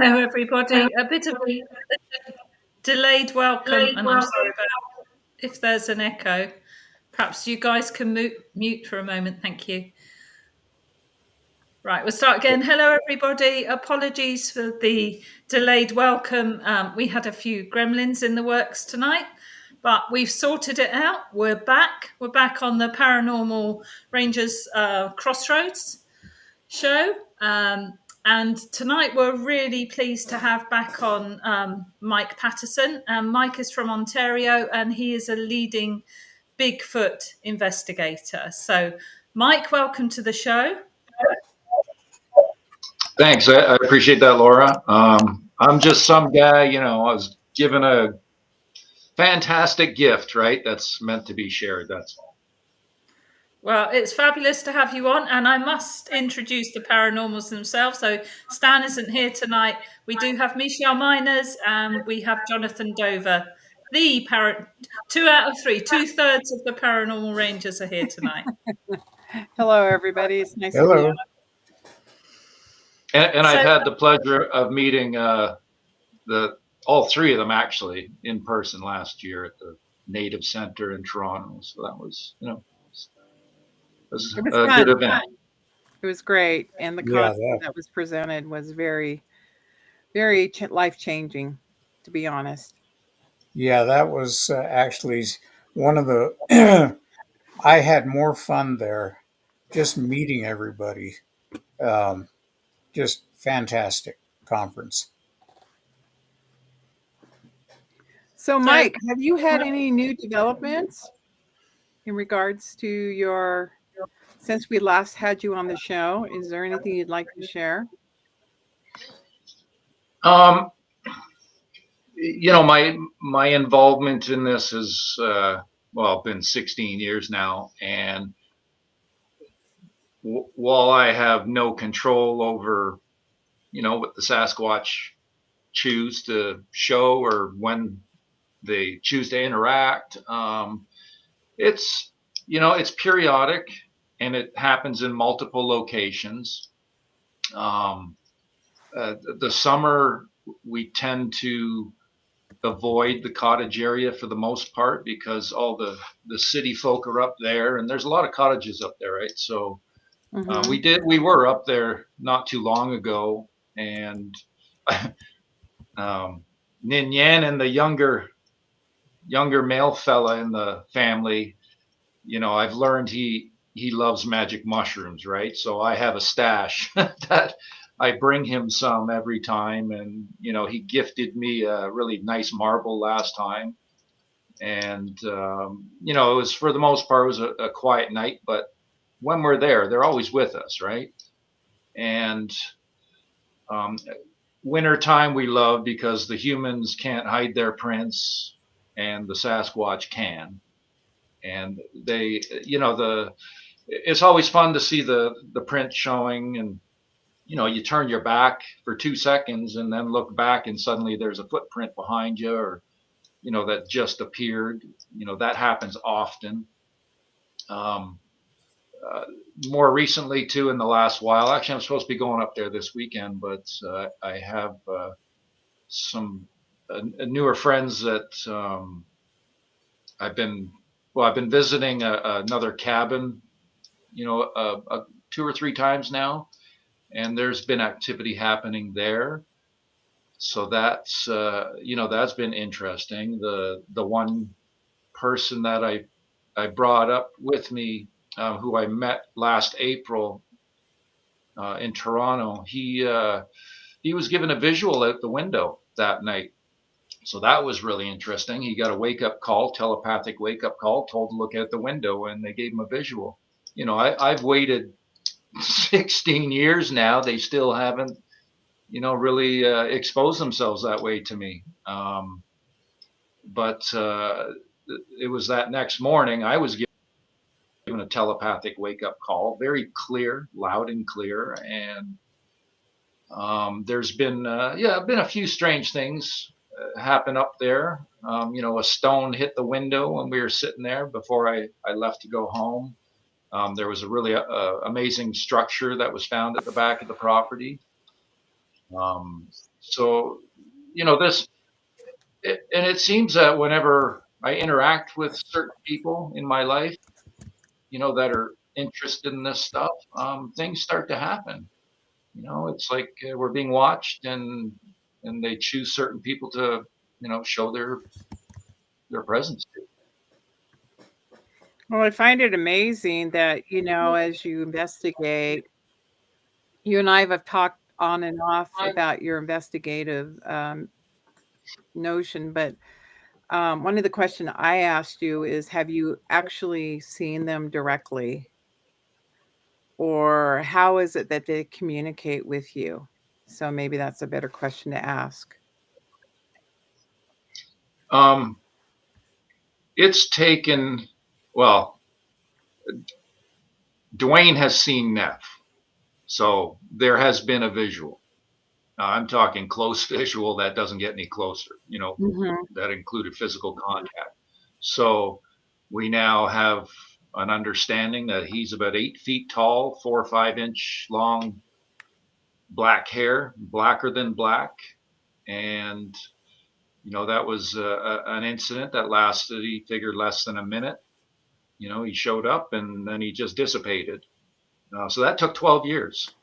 Hello, everybody. A bit of a delayed welcome, and I'm sorry about if there's an echo. Perhaps you guys can mute for a moment. Thank you. Right, we'll start again. Hello, everybody. Apologies for the delayed welcome. We had a few gremlins in the works tonight, but we've sorted it out. We're back. We're back on the Paranormal Rangers Crossroads show. And tonight we're really pleased to have back on Mike Paterson. Mike is from Ontario and he is a leading Bigfoot investigator. So, Mike, welcome to the show. Thanks. I appreciate that, Laura. I'm just some guy, I was given a fantastic gift, right? That's meant to be shared. That's all. Well, it's fabulous to have you on, and I must introduce the paranormals themselves. So Stan isn't here tonight. We do have Michelle Miners, and we have Jonathan Dover. 2 out of 3, 2/3 of the Paranormal Rangers are here tonight. Hello, everybody. It's nice to be on. And I've had the pleasure of meeting all three of them actually in person last year at the Native Center in Toronto. So that was, it was a good event. It was great, and the content that was presented was very, very life-changing, to be honest. Yeah, that was actually one of the. I had more fun there, just meeting everybody. Just fantastic conference. So, Mike, have you had any new developments in regards to your? Since we last had you on the show, is there anything you'd like to share? My involvement in this has been 16 years now, and while I have no control over, what the Sasquatch choose to show or when they choose to interact, it's periodic and it happens in multiple locations. The summer we tend to avoid the cottage area for the most part because all the city folk are up there, and there's a lot of cottages up there, right? So we were up there not too long ago, and Nin Yan and the younger male fella in the family, I've learned he loves magic mushrooms, right? So I have a stash that I bring him some every time, and he gifted me a really nice marble last time, and it was, for the most part, it was a quiet night, but when we're there, they're always with us, right? And wintertime we love because the humans can't hide their prints and the Sasquatch can, and they, it's always fun to see the print showing, and you turn your back for 2 seconds and then look back and suddenly there's a footprint behind you, or that just appeared. That happens often. More recently too, in the last while, actually I'm supposed to be going up there this weekend, but I have some newer friends that I've been visiting another cabin 2 or 3 times now, and there's been activity happening there. So that's that's been interesting. The one person that I brought up with me, who I met last April in Toronto, he was given a visual out the window that night. So that was really interesting. He got a wake-up call, telepathic wake-up call, told to look out the window, and they gave him a visual. I've waited 16 years now. They still haven't, really exposed themselves that way to me. But it was that next morning I was given a telepathic wake-up call, very clear, loud and clear. And there's been a few strange things happen up there. A stone hit the window when we were sitting there before I left to go home. There was a really amazing structure that was found at the back of the property. So, this, and it seems that whenever I interact with certain people in my life, that are interested in this stuff, things start to happen. It's like we're being watched, and they choose certain people to, show their presence to. Well, I find it amazing that, as you investigate, you and I have talked on and off about your investigative notion, but one of the questions I asked you is, have you actually seen them directly? Or how is it that they communicate with you? So maybe that's a better question to ask. Um, it's taken, well, Dwayne has seen Neff, so there has been a visual. I'm talking close visual that doesn't get any closer, Mhm. that included physical contact. So we now have an understanding that he's about 8 feet tall, 4 or 5 inch long, black hair, blacker than black. And, that was an incident that lasted, he figured, less than a minute. He showed up and then he just dissipated. So that took 12 years,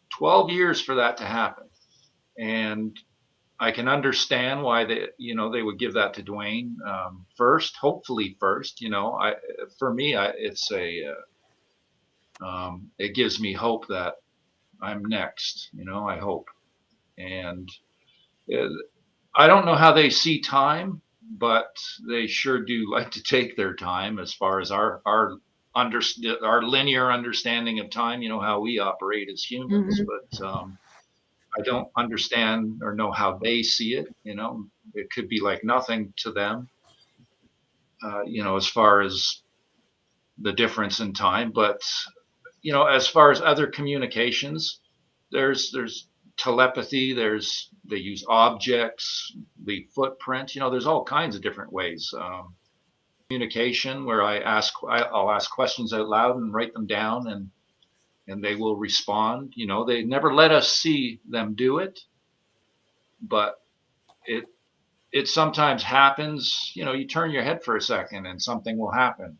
12 years for that to happen. And I can understand why they would give that to Dwayne first, hopefully first. For me, it gives me hope that I'm next. I hope, and uh, I don't know how they see time, but they sure do like to take their time as far as our linear understanding of time. How we operate as humans, Mhm. but I don't understand or know how they see it. It could be like nothing to them, as far as the difference in time. But, as far as other communications, there's telepathy, they use objects, the footprint, there's all kinds of different ways. Communication where I'll ask questions out loud and write them down, and they will respond. They never let us see them do it, but it it sometimes happens. You turn your head for a second and something will happen.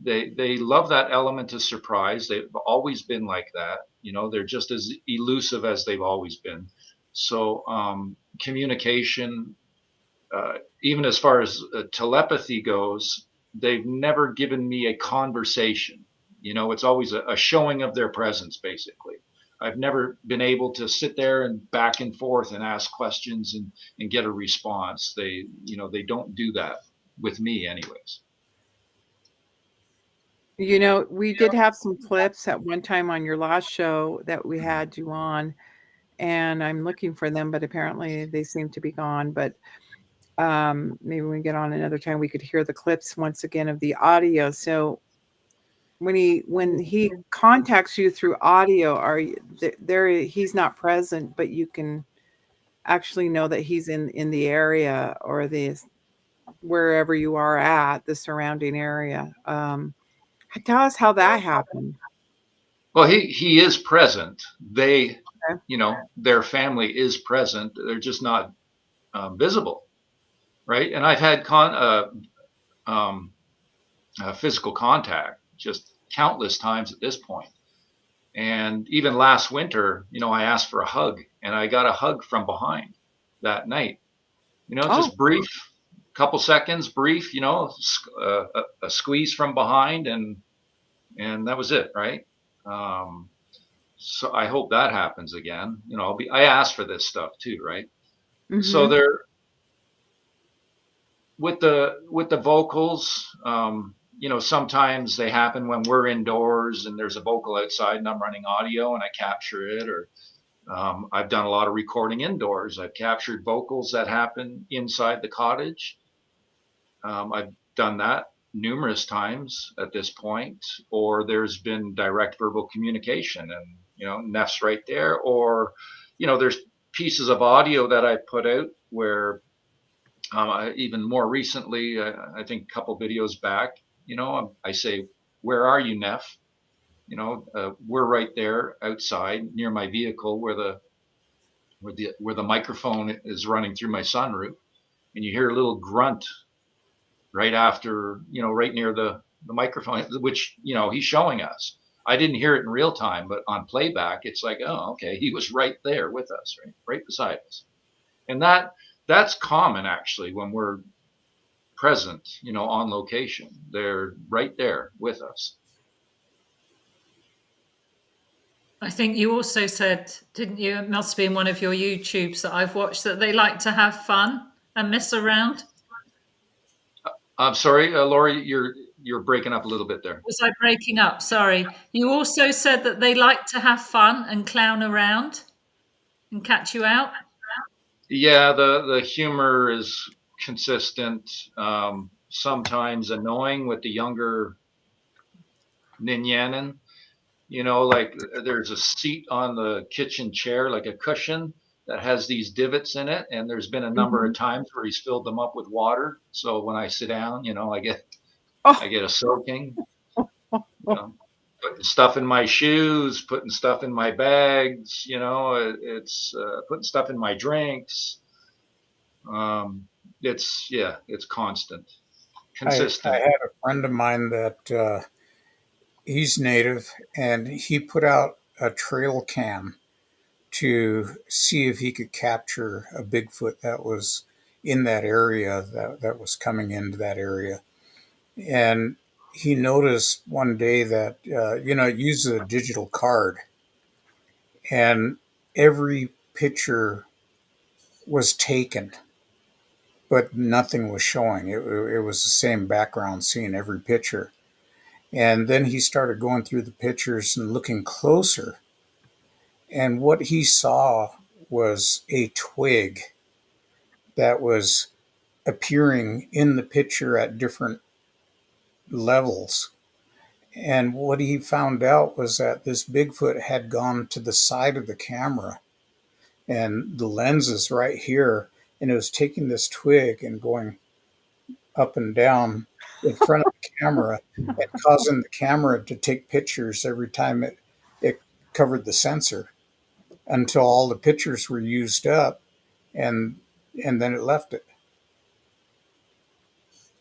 They love that element of surprise. They've always been like that. They're just as elusive as they've always been. So communication, even as far as telepathy goes, they've never given me a conversation. It's always a showing of their presence, basically. I've never been able to sit there and back and forth and ask questions and get a response. They don't do that with me, anyways. We did have some clips at one time on your last show that we had you on, and I'm looking for them, but apparently they seem to be gone. But maybe when we get on another time, we could hear the clips once again of the audio. So when he contacts you through audio, are you there? He's not present, but you can actually know that he's in the area or the wherever you are at the surrounding area. Tell us how that happened. Well, he is present. They, Okay. their family is present. They're just not visible, right? And I've had um, physical contact just countless times at this point. And even last winter, I asked for a hug, and I got a hug from behind that night. Oh, Just brief, couple seconds, brief. A squeeze from behind, and that was it, right? Um, so I hope that happens again. I asked for this stuff too, right? So mm-hmm. there, with the vocals, sometimes they happen when we're indoors and there's a vocal outside and I'm running audio and I capture it. Or I've done a lot of recording indoors. I've captured vocals that happen inside the cottage. I've done that numerous times at this point. Or there's been direct verbal communication, and Neff's right there. Or there's pieces of audio that I put out where even more recently, I think a couple videos back, I say, "Where are you, Neff?" We're right there outside near my vehicle where where the microphone is running through my sunroof, and you hear a little grunt right after, right near the microphone, which, he's showing us. I didn't hear it in real time, but on playback, it's like, oh, okay, he was right there with us, right beside us. And that's common actually when we're present, on location. They're right there with us. I think you also said, didn't you? It must be in one of your YouTubes that I've watched, that they like to have fun and mess around. I'm sorry, Laurie, you're breaking up a little bit there. Was I breaking up? Sorry. You also said that they like to have fun and clown around and catch you out. Yeah, the humor is consistent. Sometimes annoying with the younger Ninyanin. Like there's a seat on the kitchen chair, like a cushion that has these divots in it, and there's been a number of times where he's filled them up with water. So when I sit down, I get a soaking. Putting stuff in my shoes, putting stuff in my bags. It's putting stuff in my drinks. It's constant, consistent. I had a friend of mine that he's native, and he put out a trail cam to see if he could capture a Bigfoot that was in that area, that was coming into that area. And he noticed one day that, it uses a digital card, and every picture was taken, but nothing was showing. It was the same background scene, every picture. And then he started going through the pictures and looking closer. And what he saw was a twig that was appearing in the picture at different levels. And what he found out was that this Bigfoot had gone to the side of the camera, and the lens is right here. And it was taking this twig and going up and down in front of the camera and causing the camera to take pictures every time it covered the sensor until all the pictures were used up, and then it left it.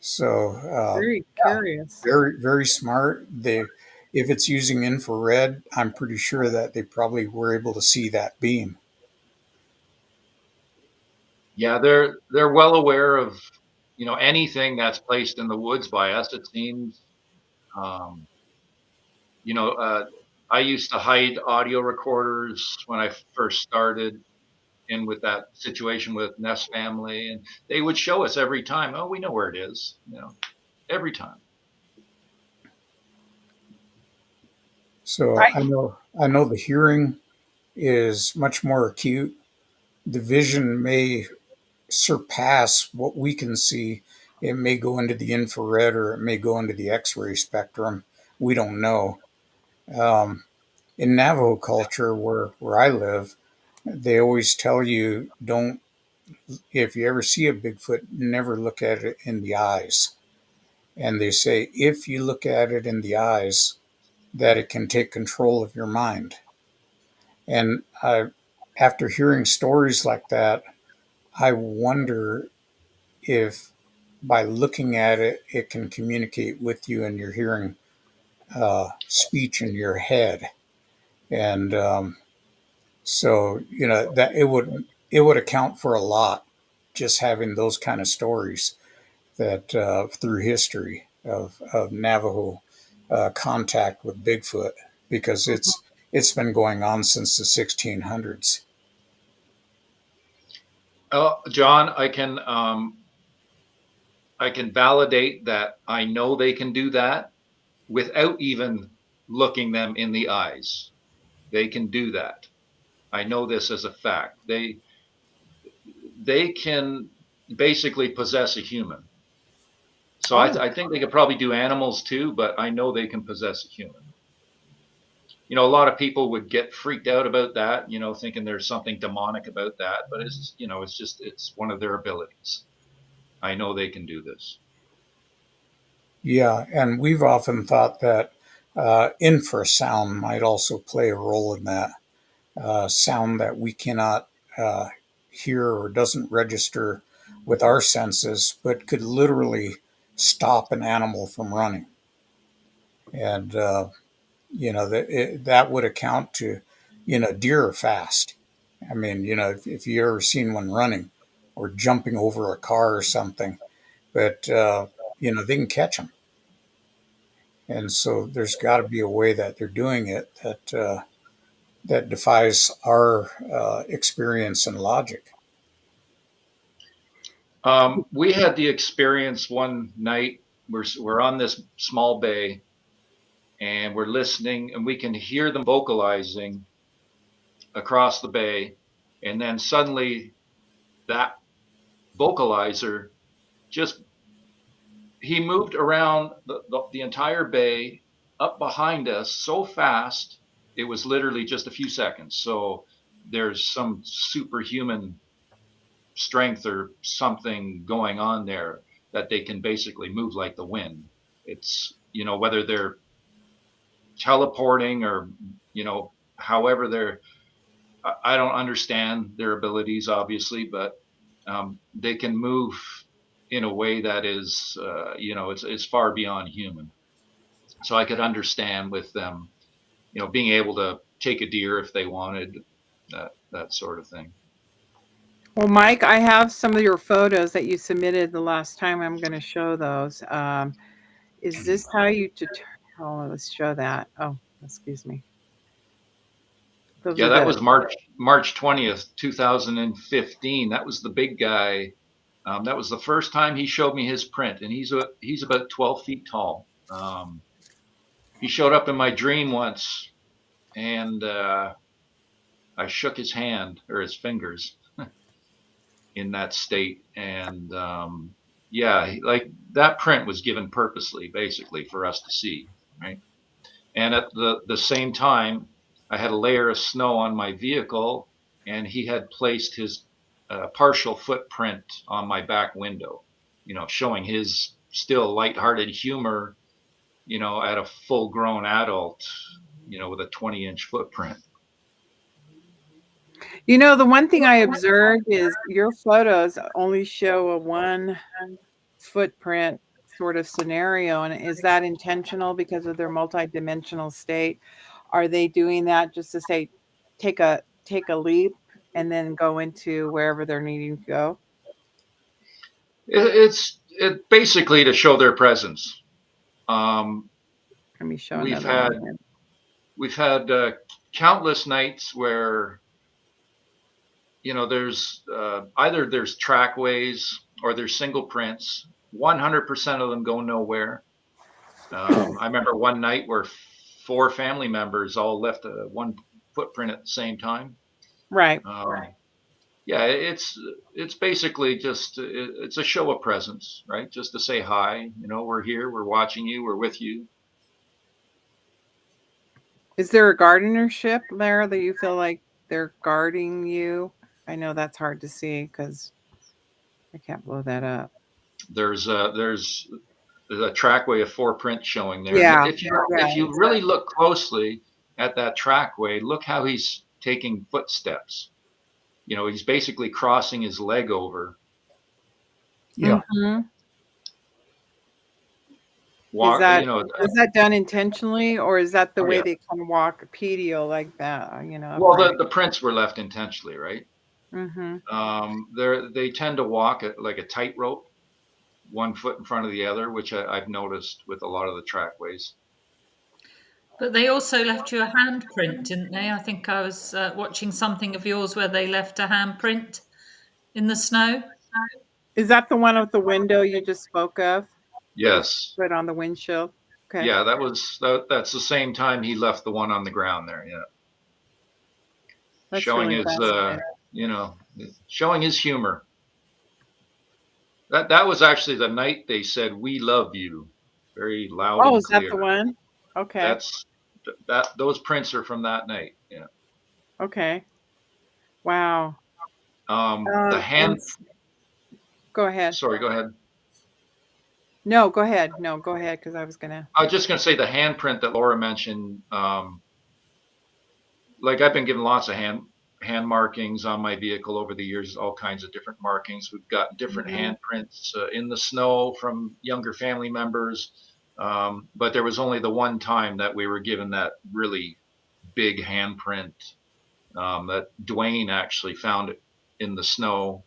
So Very curious. very, very smart. If it's using infrared, I'm pretty sure that they probably were able to see that beam. Yeah, they're well aware of anything that's placed in the woods by us. It seems, um, I used to hide audio recorders when I first started in with that situation with Nest family, and they would show us every time. Oh, we know where it is. Every time. So I know the hearing is much more acute. The vision may surpass what we can see. It may go into the infrared, or it may go into the X-ray spectrum. We don't know. Um, in Navajo culture, where I live, they always tell you, don't, if you ever see a Bigfoot, never look at it in the eyes. And they say, if you look at it in the eyes, that it can take control of your mind. And after hearing stories like that, I wonder if by looking at it, it can communicate with you, and you're hearing speech in your head. And so, that it would account for a lot, just having those kind of stories that through history of Navajo contact with Bigfoot, because it's been going on since the 1600s. John, I can validate that. I know they can do that without even looking them in the eyes. They can do that. I know this as a fact. They can basically possess a human. So I think they could probably do animals too, but I know they can possess a human. A lot of people would get freaked out about that, thinking there's something demonic about that, but it's one of their abilities. I know they can do this. Yeah, and we've often thought that infrasound might also play a role in that. Sound that we cannot hear or doesn't register with our senses, but could literally stop an animal from running. And, that would account to, deer are fast. I mean, if you ever seen one running or jumping over a car or something, but, they can catch them. And so there's got to be a way that they're doing it that defies our experience and logic. We had the experience one night. We're on this small bay, and we're listening, and we can hear them vocalizing across the bay, and then suddenly that vocalizer just he moved around the entire bay up behind us so fast it was literally just a few seconds. So there's some superhuman strength or something going on there that they can basically move like the wind. It's whether they're teleporting or however they're I don't understand their abilities obviously, but they can move in a way that is it's far beyond human. So I could understand with them being able to take a deer if they wanted, that sort of thing. Well, Mike, I have some of your photos that you submitted the last time. I'm going to show those. Is this how you oh, let's show that. Oh, excuse me. Those Yeah, are that the was March 20th, 2015. That was the big guy. That was the first time he showed me his print, and he's about 12 feet tall. He showed up in my dream once, and I shook his hand or his fingers in that state, and yeah, like that print was given purposely, basically, for us to see, right? And at the same time, I had a layer of snow on my vehicle, and he had placed his partial footprint on my back window, showing his still lighthearted humor, at a full grown adult, with a 20-inch footprint. the one thing I observed is your photos only show a one footprint sort of scenario. And is that intentional because of their multidimensional state? Are they doing that just to say, take a leap and then go into wherever they're needing to go? It's basically to show their presence. Let me show We've another one had here. we've had countless nights where there's either there's trackways or there's single prints. 100% of them go nowhere. I remember one night where 4 family members all left one footprint at the same time. Right. Yeah, it's basically just it's a show of presence, right? Just to say hi. We're here, we're watching you, we're with you. Is there a guardianship there that you feel like they're guarding you? I know that's hard to see because I can't blow that up. There's a trackway of 4 prints showing there. Yeah. If you really look closely at that trackway, look how he's taking footsteps. He's basically crossing his leg over. Yeah. Mm-hmm. Walk, is that done intentionally, or is that the way yeah. they kind of walk pedal like that? Well, the prints were left intentionally, right? Mm-hmm. They tend to walk like a tightrope, 1 foot in front of the other, which I've noticed with a lot of the trackways. But they also left you a handprint, didn't they? I think I was watching something of yours where they left a handprint in the snow. Is that the one with the window you just spoke of? Yes. Right on the windshield. Okay. Yeah, that's the same time he left the one on the ground there. Yeah. That's showing really his showing his humor. That was actually the night they said "We love you," very loud. Oh, and is that clear. the one? Okay. Those prints are from that night. Yeah. Okay. Wow. The hand. Go ahead. Sorry, go ahead. No, go ahead. No, go ahead, because I was just gonna say the handprint that Laura mentioned. Like I've been given lots of hand markings on my vehicle over the years, all kinds of different markings. We've got different Mhm. handprints in the snow from younger family members. But there was only the one time that we were given that really big handprint that Dwayne actually found it in the snow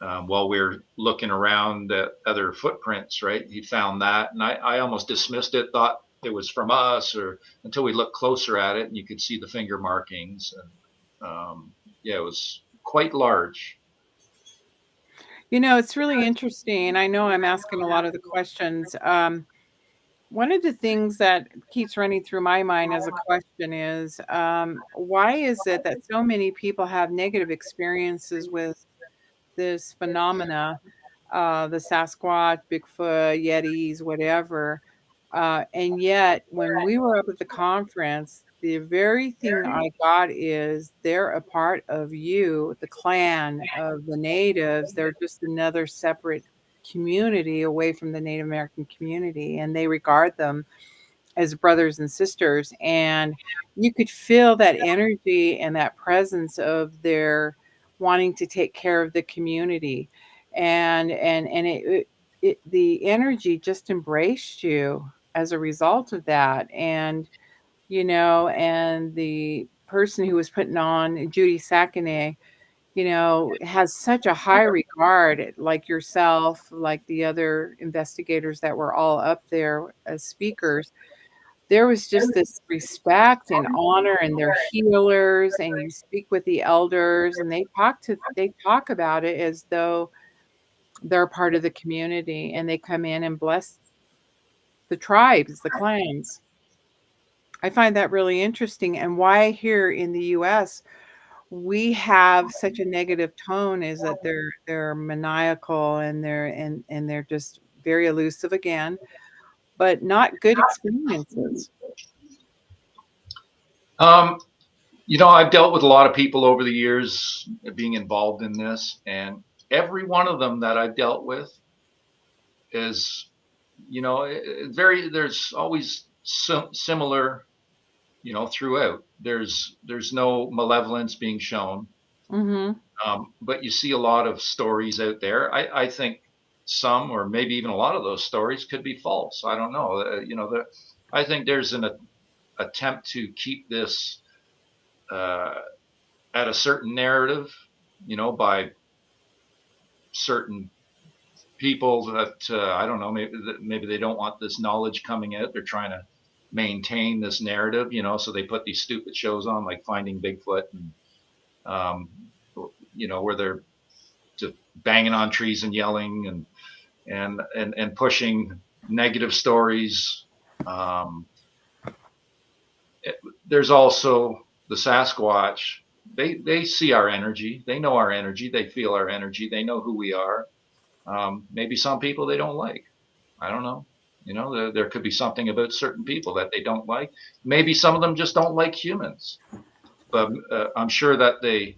while we were looking around at other footprints, right? He found that, and I almost dismissed it, thought it was from us, or until we looked closer at it and you could see the finger markings. And yeah, it was quite large. It's really interesting. I know I'm asking a lot of the questions. One of the things that keeps running through my mind as a question is, why is it that so many people have negative experiences with this phenomena, the Sasquatch, Bigfoot, Yetis, whatever. And yet, when we were up at the conference, the very thing I got is they're a part of you, the clan of the natives. They're just another separate community away from the Native American community, and they regard them as brothers and sisters. And you could feel that energy and that presence of their wanting to take care of the community. And the energy just embraced you as a result of that. And the person who was putting on, Judy Sackene, has such a high regard, like yourself, like the other investigators that were all up there as speakers. There was just this respect and honor, and they're healers, and you speak with the elders, and they talk about it as though they're part of the community, and they come in and bless the tribes, the clans. I find that really interesting, and why here in the US we have such a negative tone is that they're maniacal, and they're just very elusive again, but not good experiences. Um, I've dealt with a lot of people over the years being involved in this, and every one of them that I've dealt with is, there's always similar, throughout. There's no malevolence being shown. Mhm. But you see a lot of stories out there. I think some, or maybe even a lot of those stories could be false. I don't know. I think there's an attempt to keep this uh, at a certain narrative, by certain people that I don't know. Maybe they don't want this knowledge coming out. They're trying to maintain this narrative, so they put these stupid shows on like Finding Bigfoot, and um, where they're just banging on trees and yelling and pushing negative stories. Um, there's also the Sasquatch. They see our energy. They know our energy. They feel our energy. They know who we are. Maybe some people they don't like. I don't know. There could be something about certain people that they don't like. Maybe some of them just don't like humans. But I'm sure that they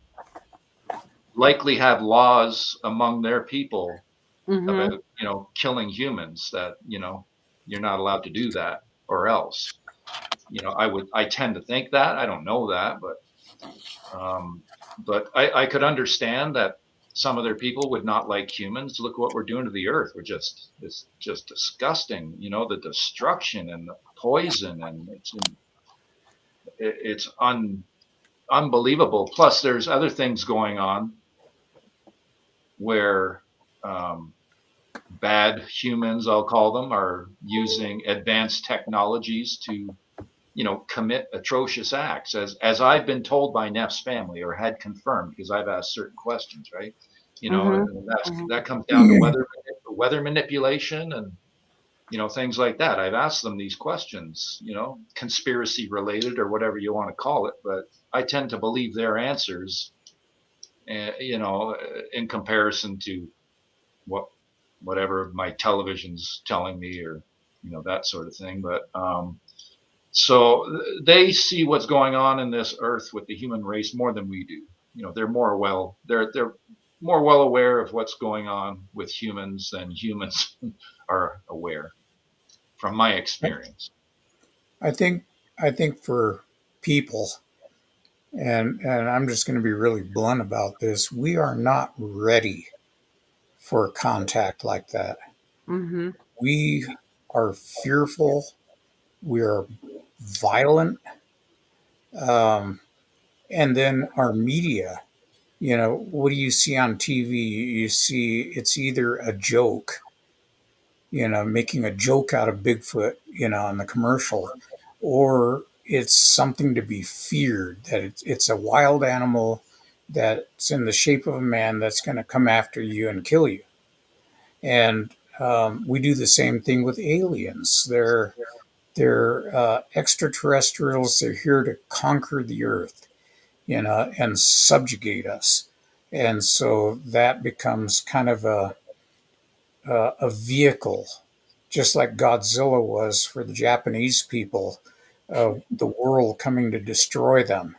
likely have laws among their people Mhm. about killing humans, that you're not allowed to do that, or else. I tend to think that. I don't know that, um, but I could understand that some of their people would not like humans. Look what we're doing to the earth. It's just disgusting. The destruction and the poison, and it's unbelievable. Plus, there's other things going on where um, bad humans, I'll call them, are using advanced technologies to, commit atrocious acts, as I've been told by Neff's family, or had confirmed, because I've asked certain questions, right? Mhm. And Mhm. that comes down to weather manipulation, and things like that. I've asked them these questions, conspiracy related or whatever you want to call it, but I tend to believe their answers, in comparison to what whatever my television's telling me, or that sort of thing. But so they see what's going on in this earth with the human race more than we do. They're more well aware of what's going on with humans than humans are aware, from my experience. I think I think for people, And I'm just going to be really blunt about this. We are not ready for contact like that. Mm-hmm. We are fearful. We are violent. Um, and then our media, what do you see on TV? You see it's either a joke, making a joke out of Bigfoot, in the commercial, or it's something to be feared, that it's a wild animal that's in the shape of a man that's going to come after you and kill you. And we do the same thing with aliens. They're extraterrestrials. They're here to conquer the earth, and subjugate us. And so that becomes kind of a vehicle, just like Godzilla was for the Japanese people, of the world coming to destroy them.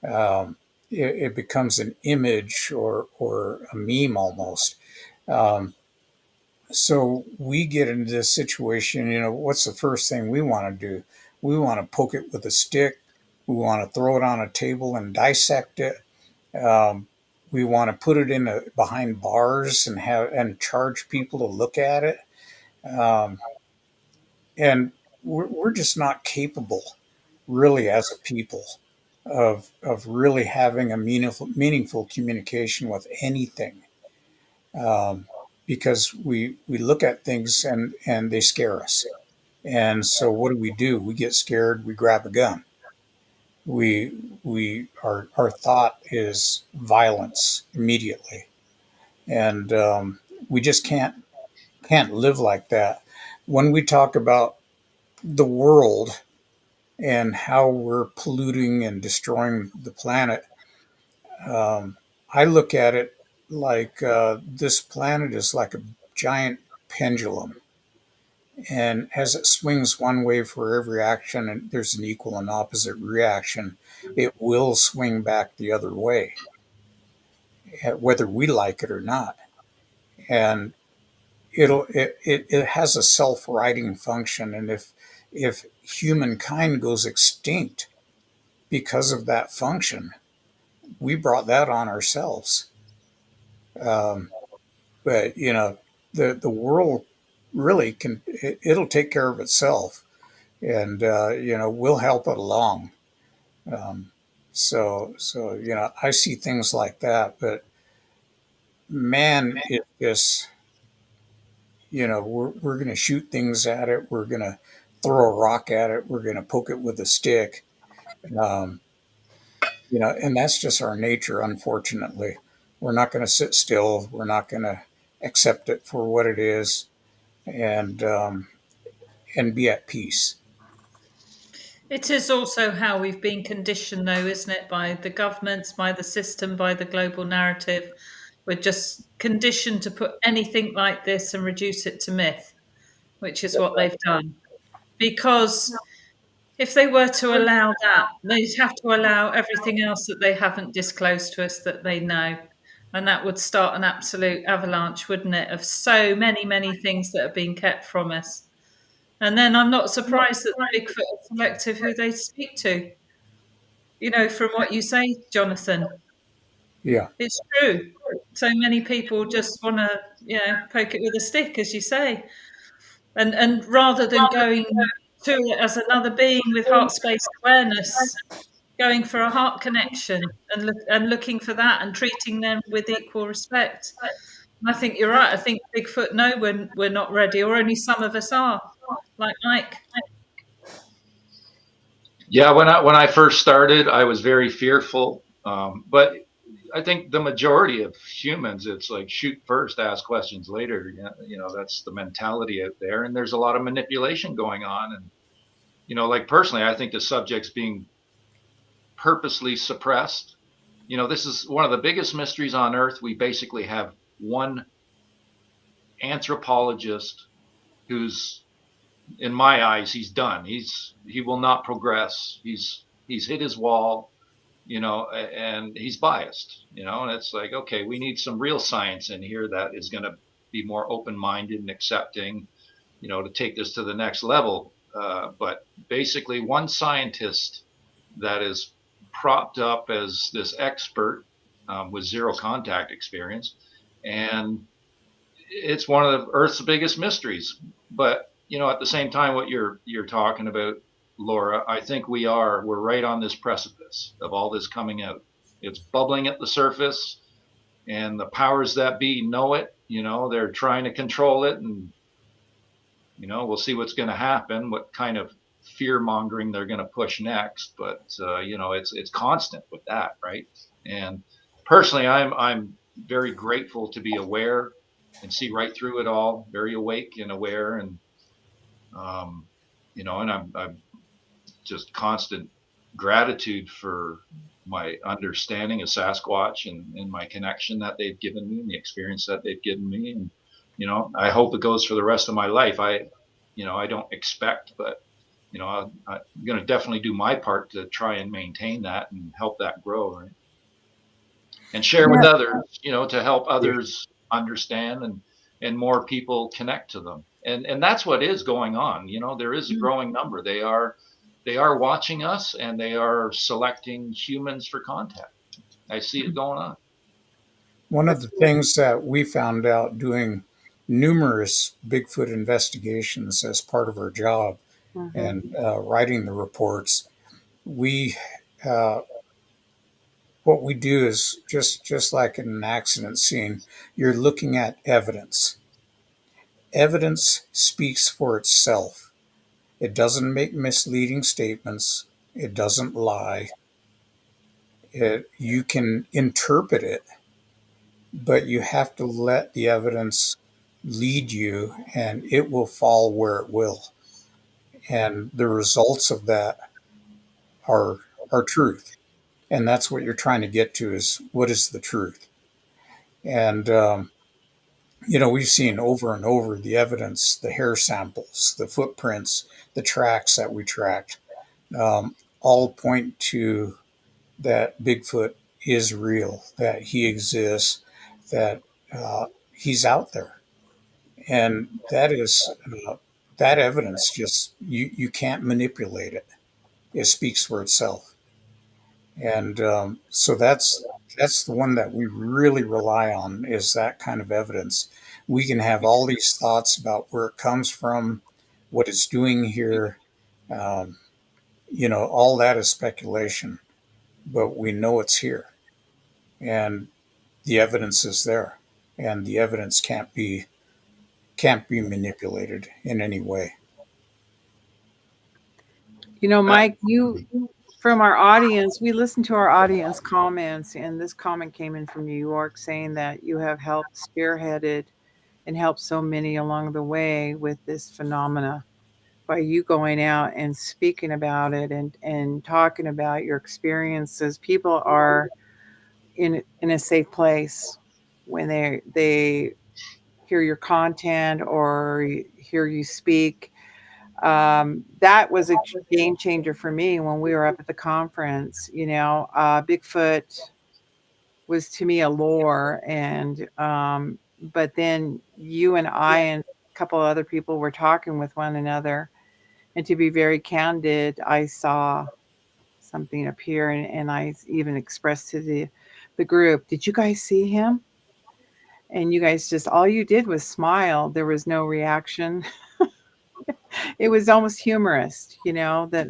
Um, it becomes an image, or a meme almost. Um, so we get into this situation. What's the first thing we want to do? We want to poke it with a stick. We want to throw it on a table and dissect it. Um, we want to put it behind bars and charge people to look at it. Um, and we're just not capable, really, as a people, of really having a meaningful communication with anything, um, because we look at things and they scare us. And so what do? We get scared. We grab a gun. Our thought is violence immediately, and we just can't live like that. When we talk about the world and how we're polluting and destroying the planet, um, I look at it like this planet is like a giant pendulum. And as it swings one way for every action, and there's an equal and opposite reaction, it will swing back the other way, whether we like it or not. And it has a self-righting function. And if humankind goes extinct because of that function, we brought that on ourselves. Um, but the world really it'll take care of itself, and we'll help it along. Um, so I see things like that, but man, it just we're going to shoot things at it. We're going to throw a rock at it. We're going to poke it with a stick. Um, and that's just our nature, unfortunately. We're not going to sit still. We're not going to accept it for what it is, and be at peace. It is also how we've been conditioned, though, isn't it? By the governments, by the system, by the global narrative. We're just conditioned to put anything like this and reduce it to myth, which is what they've done. Because if they were to allow that, they'd have to allow everything else that they haven't disclosed to us that they know. And that would start an absolute avalanche, wouldn't it, of so many, many things that are being kept from us. And then I'm not surprised that the Bigfoot are selective who they speak to. From what you say, Jonathan, Yeah, it's true. So many people just want to, poke it with a stick, as you say. And rather than going to it as another being with heart space awareness, going for a heart connection and looking for that and treating them with equal respect. I think you're right. I think Bigfoot know when we're not ready, or only some of us are, like Mike. Yeah, when I first started, I was very fearful. But I think the majority of humans, it's like shoot first, ask questions later. That's the mentality out there, and there's a lot of manipulation going on. And like personally, I think the subject's being purposely suppressed. This is one of the biggest mysteries on Earth. We basically have one anthropologist who's, in my eyes, he's done. He will not progress. He's hit his wall, and he's biased, and it's like, okay, we need some real science in here that is going to be more open-minded and accepting, to take this to the next level. But basically, one scientist that is propped up as this expert with zero contact experience, and it's one of the Earth's biggest mysteries. But at the same time, what you're talking about, Laura, I think we're right on this precipice of all this coming out. It's bubbling at the surface, and the powers that be know it. They're trying to control it, and we'll see what's going to happen, what kind of fear mongering they're going to push next. But it's constant with that, right? And personally, I'm very grateful to be aware and see right through it all, very awake and aware, and and I'm just constant gratitude for my understanding of Sasquatch and my connection that they've given me and the experience that they've given me. And, I hope it goes for the rest of my life. I don't expect, but, I'm going to definitely do my part to try and maintain that and help that grow. Right. And share with others, to help others understand and more people connect to them. And that's what is going on. There is a growing number. They are watching us, and they are selecting humans for contact. I see it going on. One of the things that we found out doing numerous Bigfoot investigations as part of our job and writing the reports, we what we do is just like in an accident scene, you're looking at evidence. Evidence speaks for itself. It doesn't make misleading statements. It doesn't lie. You can interpret it, but you have to let the evidence lead you, and it will fall where it will. And the results of that are truth. And that's what you're trying to get to, is what is the truth. And we've seen over and over the evidence, the hair samples, the footprints, the tracks that we tracked, all point to that Bigfoot is real, that he exists, that he's out there. And that evidence, just you can't manipulate it. It speaks for itself. And so that's the one that we really rely on, is that kind of evidence. We can have all these thoughts about where it comes from, what it's doing here. Um, all that is speculation, but we know it's here, and the evidence is there, and the evidence can't be manipulated in any way. Mike, from our audience, we listened to our audience comments, and this comment came in from New York saying that you have helped spearheaded and helped so many along the way with this phenomena by you going out and speaking about it and talking about your experiences. People are in a safe place when they hear your content or hear you speak. That was a game changer for me when we were up at the conference. Bigfoot was to me a lore, and but then you and I and a couple other people were talking with one another, and to be very candid, I saw something appear, and I even expressed to the group, "Did you guys see him?" And you guys just, all you did was smile. There was no reaction. It was almost humorous, that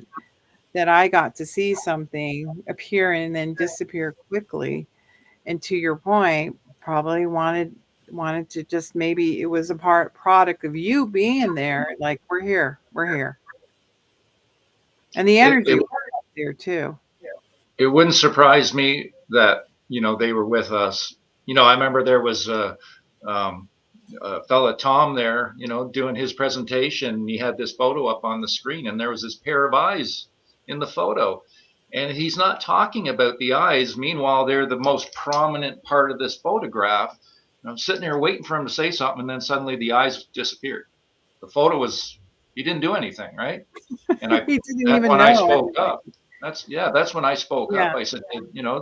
I got to see something appear and then disappear quickly. And to your point, probably wanted to just, maybe it was a product of you being there, like, we're here. And the energy was there too. It wouldn't surprise me that they were with us. I remember there was a fella, Tom, there, doing his presentation. He had this photo up on the screen, and there was this pair of eyes in the photo, and he's not talking about the eyes. Meanwhile, they're the most prominent part of this photograph. And I'm sitting there waiting for him to say something, and then suddenly the eyes disappeared. The photo was, he didn't do anything, right? And He didn't that's even when know. I spoke up. That's when I spoke Yeah. up. I said,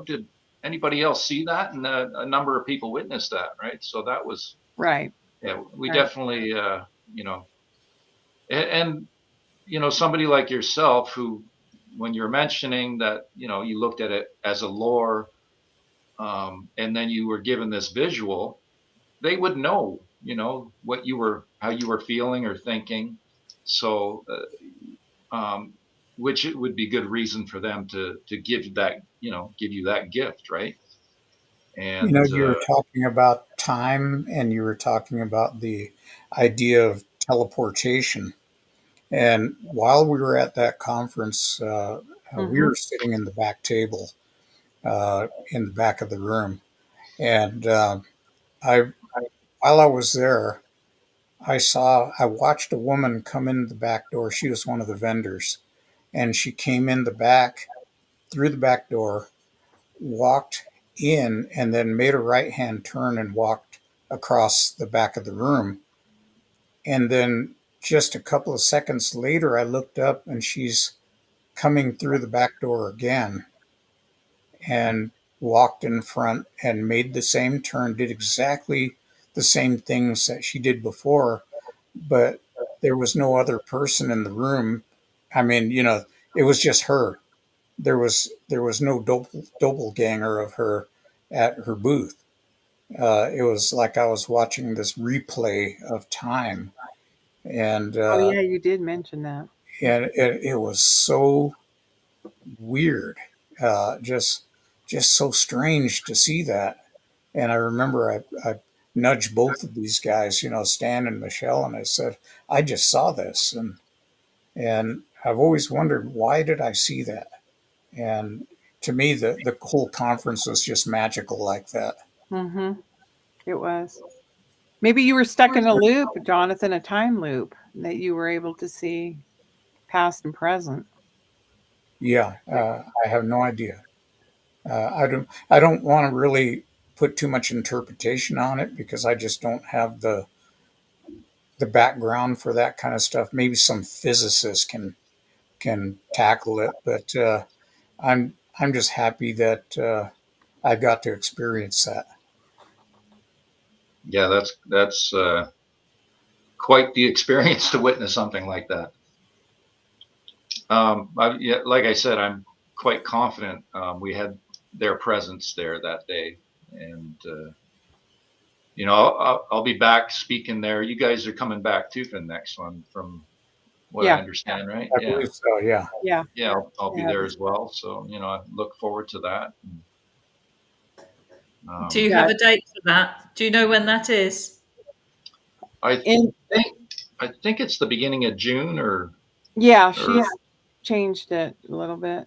did anybody else see that? And a number of people witnessed that, right? So that was Right. yeah. We Right. definitely, and somebody like yourself who when you're mentioning that, you looked at it as a lore, and then you were given this visual, they would know, how you were feeling or thinking. So, which it would be good reason for them to give you that gift, right? And You were talking about time and you were talking about the idea of teleportation. And while we were at that conference, we Mm-hmm. were sitting in the back table in the back of the room. And I, while I was there, I watched a woman come in the back door. She was one of the vendors. And she came in the back, through the back door, walked in, and then made a right hand turn and walked across the back of the room. And then just a couple of seconds later, I looked up and she's coming through the back door again and walked in front and made the same turn, did exactly the same things that she did before, but there was no other person in the room. I mean, it was just her. There was no doppelganger of her at her booth. It was like I was watching this replay of time, and Oh yeah, you did mention that. it was so weird, just so strange to see that. And I remember I nudged both of these guys, Stan and Michelle, and I said, I just saw this, and I've always wondered, why did I see that? And to me, the whole conference was just magical like that. Mm-hmm. It was. Maybe you were stuck in a loop, Jonathan, a time loop that you were able to see past and present. Yeah, I have no idea. I don't want to really put too much interpretation on it because I just don't have the background for that kind of stuff. Maybe some physicists can tackle it, but I'm just happy that I got to experience that. yeah, that's quite the experience to witness something like that. Yeah, like I said, I'm quite confident we had their presence there that day, and I'll be back speaking there. You guys are coming back too for the next one, from what I Yeah, understand, right? I Yeah, believe so. Yeah. yeah, yeah, I'll be yeah, there as well. So I look forward to that. Do you Um, yeah. have a date for that? Do you know when that is? I In think I think it's the beginning of June yeah, or she's changed it a little bit.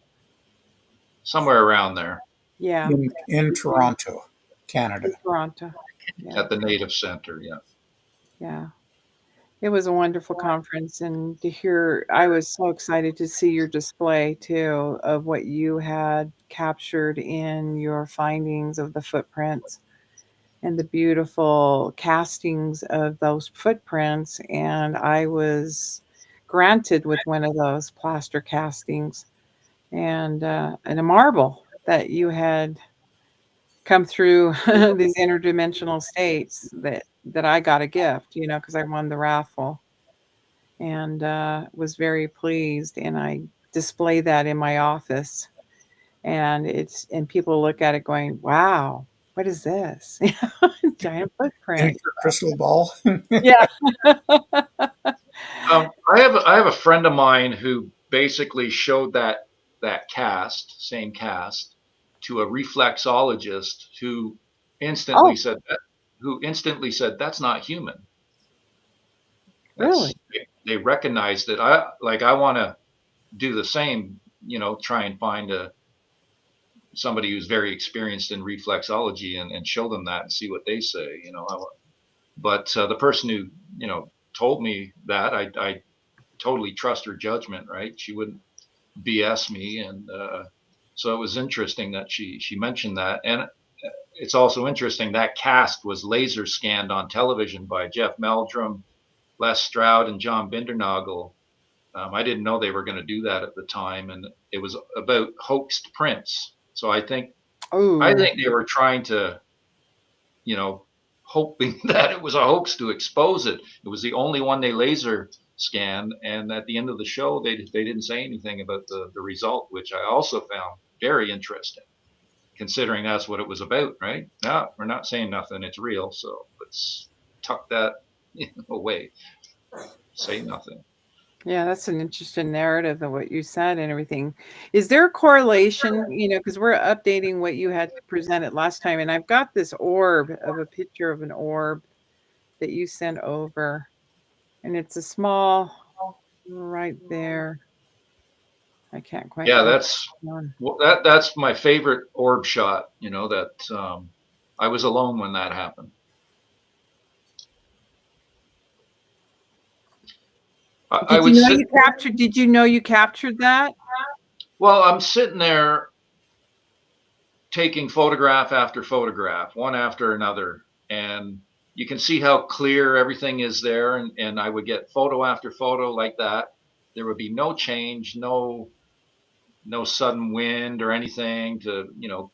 somewhere around there Yeah, In Toronto, Canada. in Toronto. Yeah, at the Native Center. Yeah. yeah. It was a wonderful conference, and to hear, I was so excited to see your display too of what you had captured in your findings of the footprints and the beautiful castings of those footprints. And I was granted with one of those plaster castings and a marble that you had come through these interdimensional states that I got a gift, because I won the raffle and was very pleased. And I display that in my office, and people look at it going, "Wow, what is this?" Giant In footprint. your crystal ball. Yeah. I have a friend of mine who basically showed that same cast, to a reflexologist Oh, who instantly said that's not human. really? They recognized it. I want to do the same. Try and find somebody who's very experienced in reflexology, and show them that and see what they say. But the person who told me that, I totally trust her judgment. Right? She wouldn't BS me, and so it was interesting that she mentioned that. And it's also interesting that cast was laser scanned on television by Jeff Meldrum, Les Stroud, and John Bindernagel. I didn't know they were going to do that at the time, and it was about hoaxed prints. So Oh, I think they were trying to, hoping that it was a hoax to expose it. It was the only one they laser scan, and at the end of the show, they didn't say anything about the result, which I also found very interesting, considering that's what it was about, right? No, we're not saying nothing. It's real, so let's tuck that away. Say nothing. Yeah, that's an interesting narrative of what you said and everything. Is there a correlation, because we're updating what you had presented last time, and I've got this orb of a picture of an orb that you sent over, and it's a small right there. I can't quite. Yeah, that's my favorite orb shot. That I was alone when that happened. I would sit. Did you know you captured that? Well, I'm sitting there taking photograph after photograph, one after another, and you can see how clear everything is there. And I would get photo after photo like that. There would be no change, no sudden wind or anything to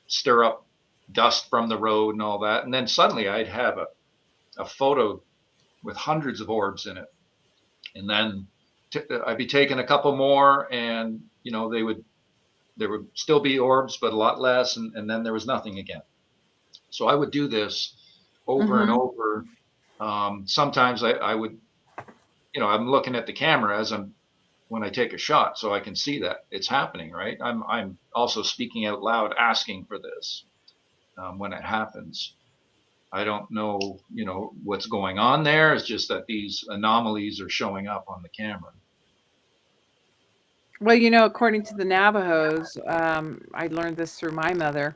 stir up dust from the road and all that. And then suddenly I'd have a photo with hundreds of orbs in it, and then I'd be taking a couple more, and there would still be orbs, but a lot less, and then there was nothing again. So I would do this over and over. Sometimes I would, I'm looking at the camera when I take a shot, so I can see that it's happening, right? I'm also speaking out loud, asking for this when it happens. I don't know, what's going on there. It's just that these anomalies are showing up on the camera. Well, according to the Navajos, I learned this through my mother,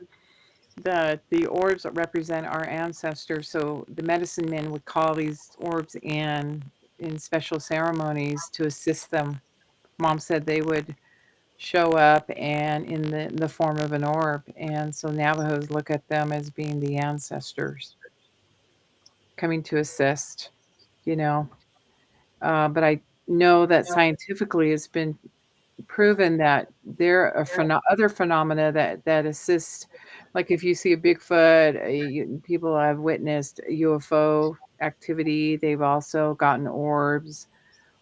that the orbs represent our ancestors. So the medicine men would call these orbs in special ceremonies to assist them. Mom said they would show up and in the form of an orb, and so Navajos look at them as being the ancestors coming to assist. But I know that scientifically it's been proven that there are other phenomena that assist. Like if you see a Bigfoot, people have witnessed UFO activity. They've also gotten orbs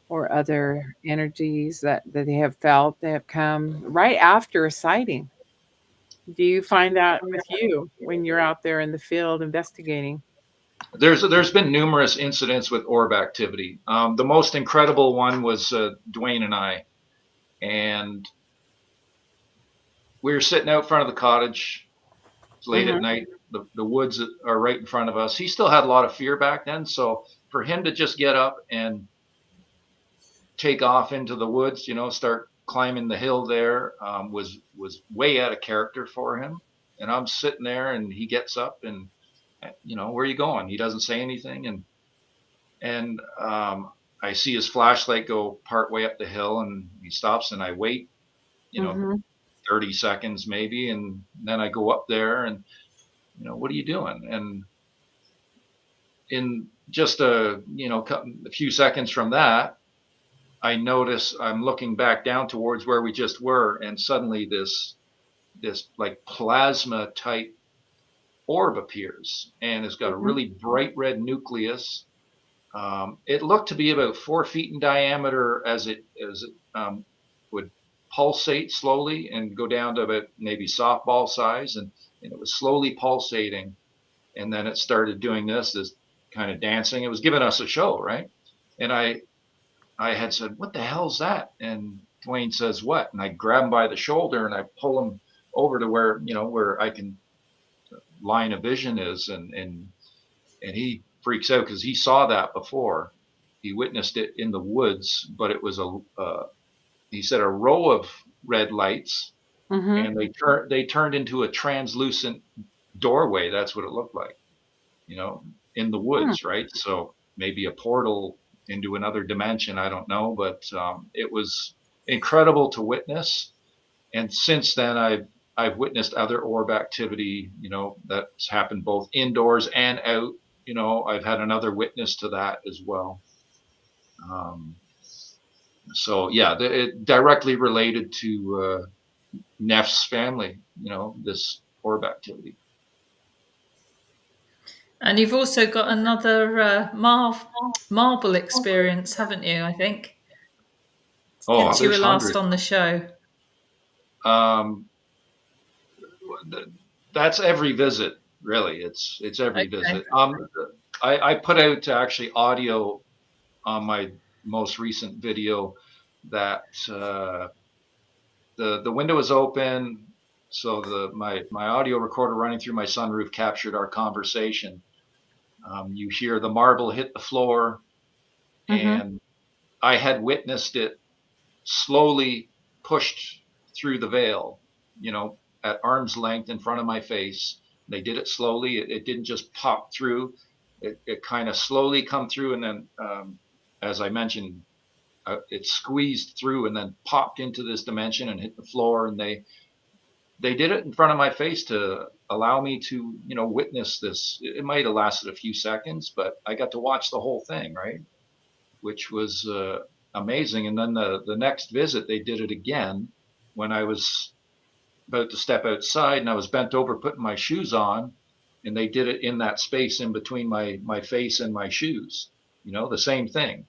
or other energies that they have felt that have come right after a sighting. Do you find that with you when you're out there in the field investigating? There's been numerous incidents with orb activity. The most incredible one was Dwayne and I, and we were sitting out front of the cottage. It's late at night. The woods are right in front of us. He still had a lot of fear back then, so for him to just get up and take off into the woods, start climbing the hill there, was way out of character for him. And I'm sitting there, and he gets up, and where are you going? He doesn't say anything, and I see his flashlight go part way up the hill, and he stops, and I wait, 30 seconds maybe, and then I go up there, and what are you doing? And in just a few seconds from that, I notice I'm looking back down towards where we just were, and suddenly this like plasma type orb appears, and it's got a really bright red nucleus. It looked to be about 4 feet in diameter as it would pulsate slowly and go down to about maybe softball size, and it was slowly pulsating, and then it started doing this kind of dancing. It was giving us a show, right? And I had said, "What the hell's that?" And Dwayne says, "What?" And I grab him by the shoulder and I pull him over to where I can line of vision is, and he freaks out because he saw that before. He witnessed it in the woods, but it was he said a row of red lights, and they turned into a translucent doorway. That's what it looked like, in the woods, right? So maybe a portal into another dimension. I don't know, but it was incredible to witness. And since then, I've witnessed other orb activity, that's happened both indoors and out. I've had another witness to that as well. So yeah, it directly related to Neff's family, this orb activity. And you've also got another marble experience, haven't you? I think Oh, since you were there's last hundreds. on the show. Um, that's every visit, really. It's every Okay. visit. I put out actually audio on my most recent video that the window is open, so my audio recorder running through my sunroof captured our conversation. You hear the marble hit the floor, Mm-hmm. and I had witnessed it slowly pushed through the veil, at arm's length in front of my face. They did it slowly. It didn't just pop through. It kind of slowly come through, and then, as I mentioned, it squeezed through and then popped into this dimension and hit the floor. And they did it in front of my face to allow me to, witness this. It might have lasted a few seconds, but I got to watch the whole thing, right? Which was amazing. And then the next visit, they did it again when I was about to step outside and I was bent over putting my shoes on, and they did it in that space in between my face and my shoes. The same thing,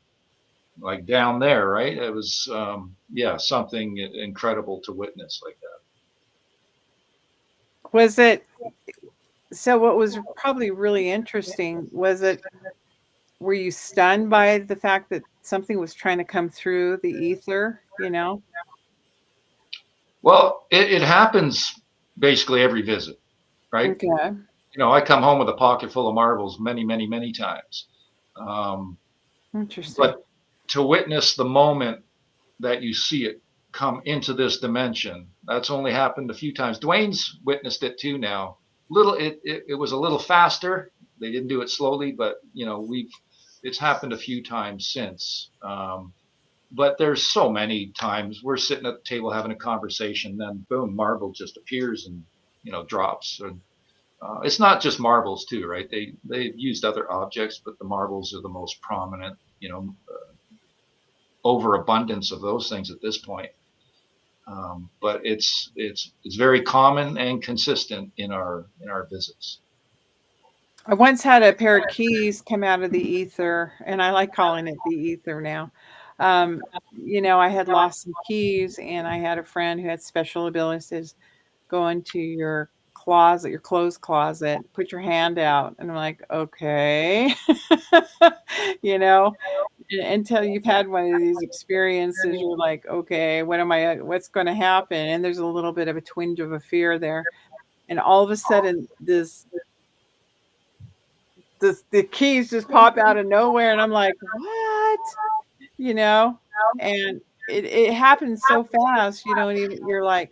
like down there, right? It was yeah, something incredible to witness like that. Was it so? What was probably really interesting was it. Were you stunned by the fact that something was trying to come through the ether? Well, it happens basically every visit, right? Okay. I come home with a pocket full of marbles many, many, many times. Um, Interesting. but to witness the moment that you see it come into this dimension, that's only happened a few times. Dwayne's witnessed it too now. It was a little faster. They didn't do it slowly, but it's happened a few times since. But there's so many times we're sitting at the table having a conversation, then boom, marble just appears and drops. And it's not just marbles too, right? They've used other objects, but the marbles are the most prominent. Overabundance of those things at this point. But it's very common and consistent in our visits. I once had a pair of keys come out of the ether, and I like calling it the ether now. I had lost some keys, and I had a friend who had special abilities. Says, go into your closet, your clothes closet, put your hand out, and I'm like, okay, you know. Until you've had one of these experiences, you're like, okay, what's going to happen? And there's a little bit of a twinge of a fear there, and all of a sudden, the keys just pop out of nowhere, and I'm like, what? You know? And it happens so fast, and you're like,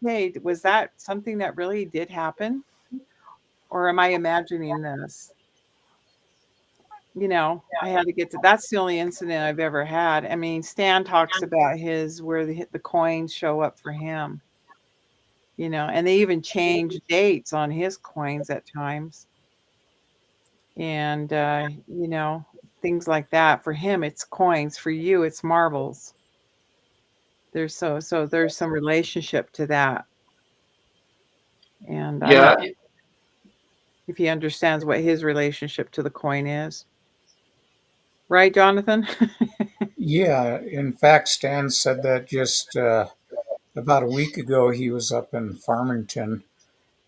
okay, was that something that really did happen? Or am I imagining this? I had to get to that's the only incident I've ever had. I mean, Stan talks about his where the coins show up for him, and they even change dates on his coins at times. And things like that. For him, it's coins. For you, it's marbles. There's some relationship to that. And I Yeah, don't know if he understands what his relationship to the coin is. Right, Jonathan? Yeah, in fact, Stan said that just about a week ago. He was up in Farmington.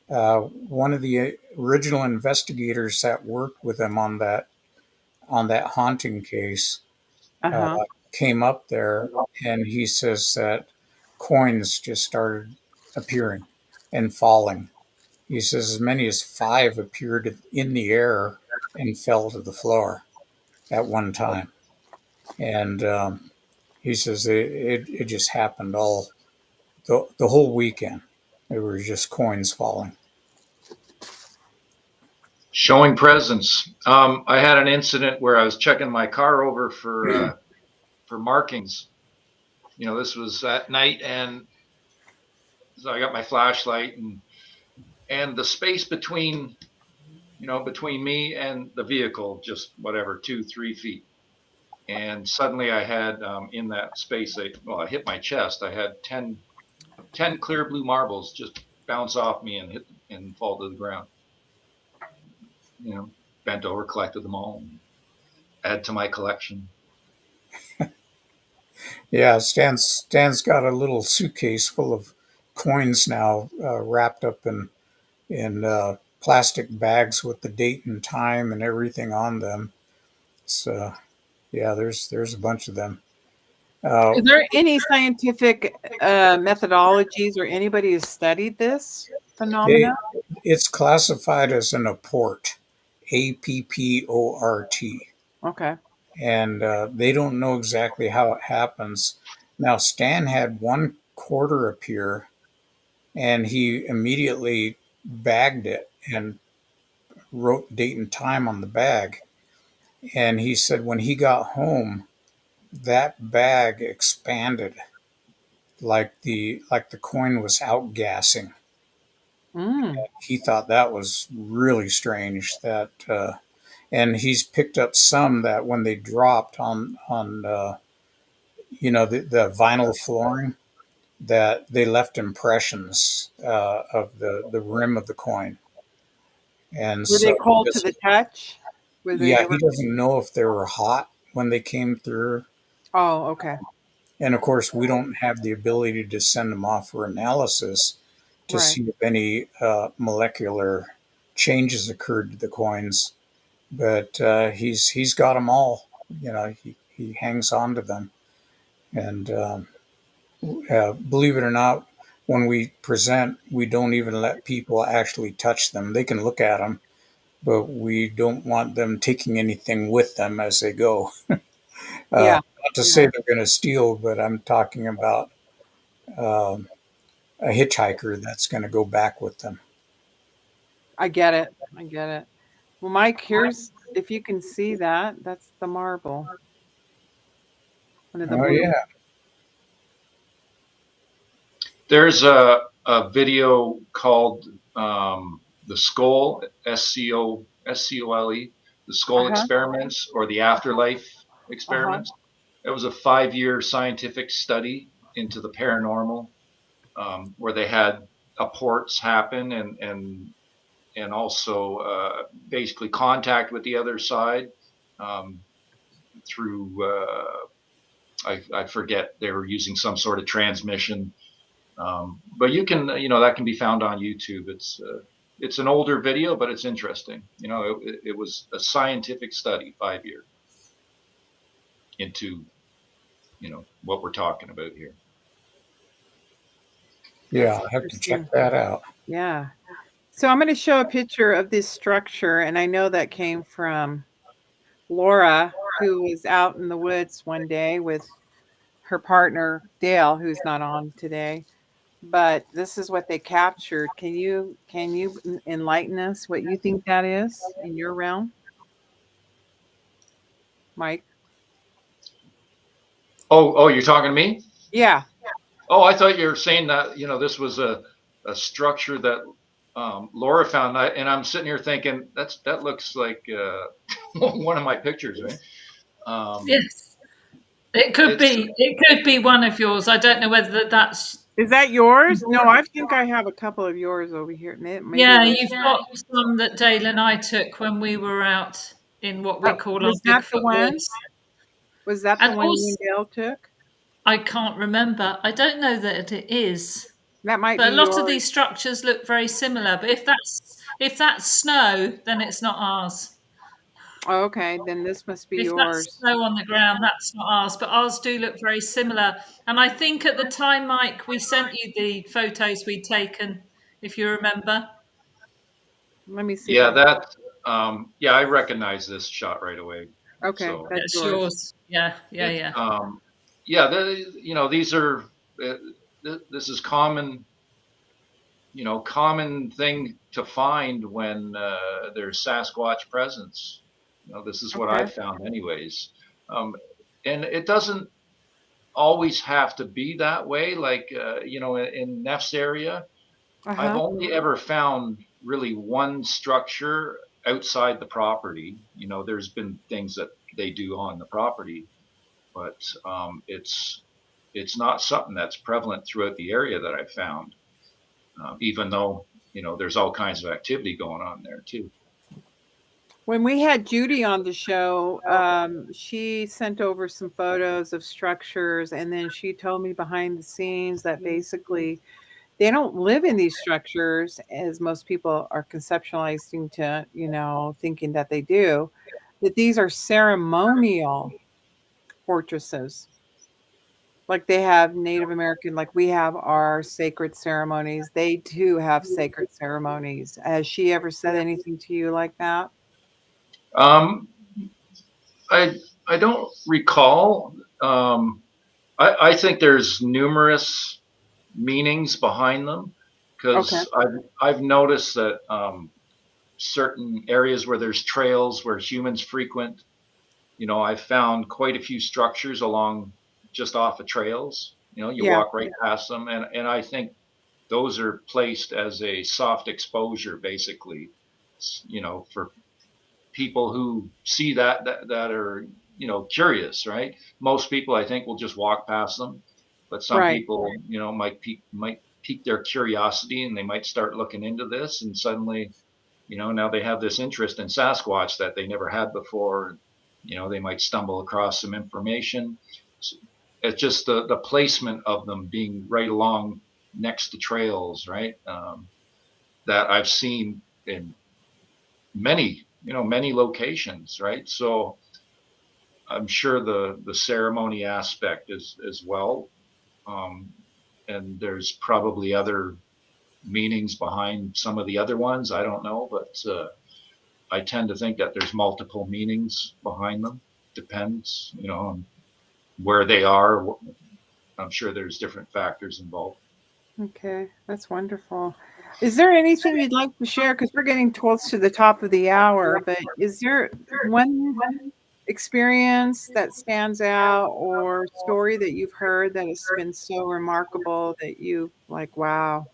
One of the original investigators that worked with him on that haunting case uh, Uh-huh. came up there, and he says that coins just started appearing and falling. He says as many as 5 appeared in the air and fell to the floor at one time. And he says it just happened all the whole weekend. There were just coins falling. showing presence. I had an incident where I was checking my car over for markings. This was at night, and so I got my flashlight, and the space between me and the vehicle, just whatever, 2-3 feet. And suddenly I had in that space, I hit my chest. I had 10 clear blue marbles just bounce off me and hit and fall to the ground. bent over, collected them all, and add to my collection. Yeah, Stan's got a little suitcase full of coins now, wrapped up in plastic bags with the date and time and everything on them. So yeah, there's a bunch of them. Is there any scientific methodologies or anybody who's studied this phenomena? It's classified as an apport, APPORT, Okay. and they don't know exactly how it happens. Now, Stan had one quarter appear, and he immediately bagged it and wrote date and time on the bag. And he said when he got home, that bag expanded like the coin was outgassing. Mm. He thought that was really strange. And he's picked up some that when they dropped on the vinyl flooring, that they left impressions of the rim of the coin. And Were they so cold to the touch? Were they yeah, ever? he doesn't know if they were hot when they came through. Oh, okay. And of course, we don't have the ability to send them off for analysis to Right. see if any molecular changes occurred to the coins. But he's got them all. He hangs on to them, and believe it or not, when we present, we don't even let people actually touch them. They can look at them, but we don't want them taking anything with them as they go. Yeah. Not to say Yeah. they're going to steal, but I'm talking about um, a hitchhiker that's going to go back with them. I get it. I get it. Well, Mike, here's if you can see that. That's the marble. One of the Oh blue. yeah, There's a video called the Skull, SCOLE, the Skull Uh-huh. Experiments or the Afterlife Uh-huh. Experiments. It was a 5-year scientific study into the paranormal, where they had apports happen and also basically contact with the other side um, through I forget, they were using some sort of transmission. But you can, that can be found on YouTube. It's an older video, but it's interesting. It was a scientific study, 5 year into, what we're talking about here. yeah. That's I'll have to interesting. check that out. Yeah. So I'm going to show a picture of this structure, and I know that came from Laura, who was out in the woods one day with her partner Dale, who's not on today. But this is what they captured. Can you enlighten us what you think that is in your realm, Mike? Oh, you're talking to me? Yeah. Oh, I thought you were saying that, this was a structure that Laura found. And I'm sitting here thinking that looks like one of my pictures, right? Yes, it could It's be. It could be one of yours. I don't know whether that's. Is that yours? No, I think I have a couple of yours over here. Maybe Yeah, let's. you've got some that Dale and I took when we were out in what we call our Was that the Bigfoot one? woods. Was that the And one you also, and Dale took? I can't remember. I don't know that it is. That might be But a lot of yours. these structures look very similar. But if that's snow, then it's not ours. Oh, okay, then this must be If that's yours. snow on the ground, that's not ours. But ours do look very similar. And I think at the time, Mike, we sent you the photos we'd taken, if you remember. Let me see if Yeah, I. I recognize this shot right away. Okay, So that's That's yours. yours. Yeah, yeah, it, yeah. yeah, these are, uh, this is common, common thing to find when there's Sasquatch presence. This is what Okay. I've found, anyways. Um, and it doesn't always have to be that way. Like, in Neff's area, I've Uh-huh. only ever found really one structure outside the property. There's been things that they do on the property, but it's not something that's prevalent throughout the area that I've found. Even though there's all kinds of activity going on there too. When we had Judy on the show, she sent over some photos of structures, and then she told me behind the scenes that basically they don't live in these structures as most people are conceptualizing to, thinking that they do, that these are ceremonial fortresses. Like they have Native American, like we have our sacred ceremonies. They too have sacred ceremonies. Has she ever said anything to you like that? Um, I don't recall. I think there's numerous meanings behind them Okay. because I've noticed that certain areas where there's trails where humans frequent, I've found quite a few structures along just off of trails. You Yeah. walk right past them, and I think those are placed as a soft exposure, basically, for people who see that are curious, right? Most people, I think, will just walk past them, but some Right. people, might pique their curiosity, and they might start looking into this, and suddenly, now they have this interest in Sasquatch that they never had before. They might stumble across some information. It's just the placement of them being right along next to trails, right? That I've seen in many locations, right? So I'm sure the ceremony aspect is as well, um, and there's probably other meanings behind some of the other ones. I don't know, but I tend to think that there's multiple meanings behind them. Depends, on where they are. I'm sure there's different factors involved. Okay, that's wonderful. Is there anything you'd like to share? Because we're getting close to the top of the hour, but is there one experience that stands out or story that you've heard that has been so remarkable that you like, wow,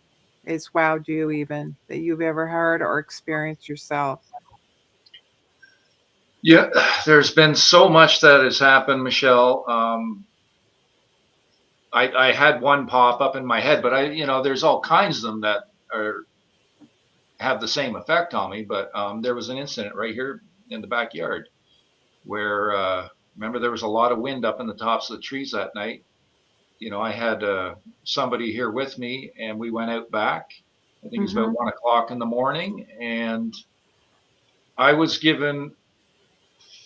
it's wowed you even, that you've ever heard or experienced yourself? Yeah, there's been so much that has happened, Michelle. I had one pop up in my head, but there's all kinds of them that are have the same effect on me. But there was an incident right here in the backyard where remember there was a lot of wind up in the tops of the trees that night. I had somebody here with me, and we went out back. I think it was about Mm-hmm. 1 o'clock in the morning, and I was given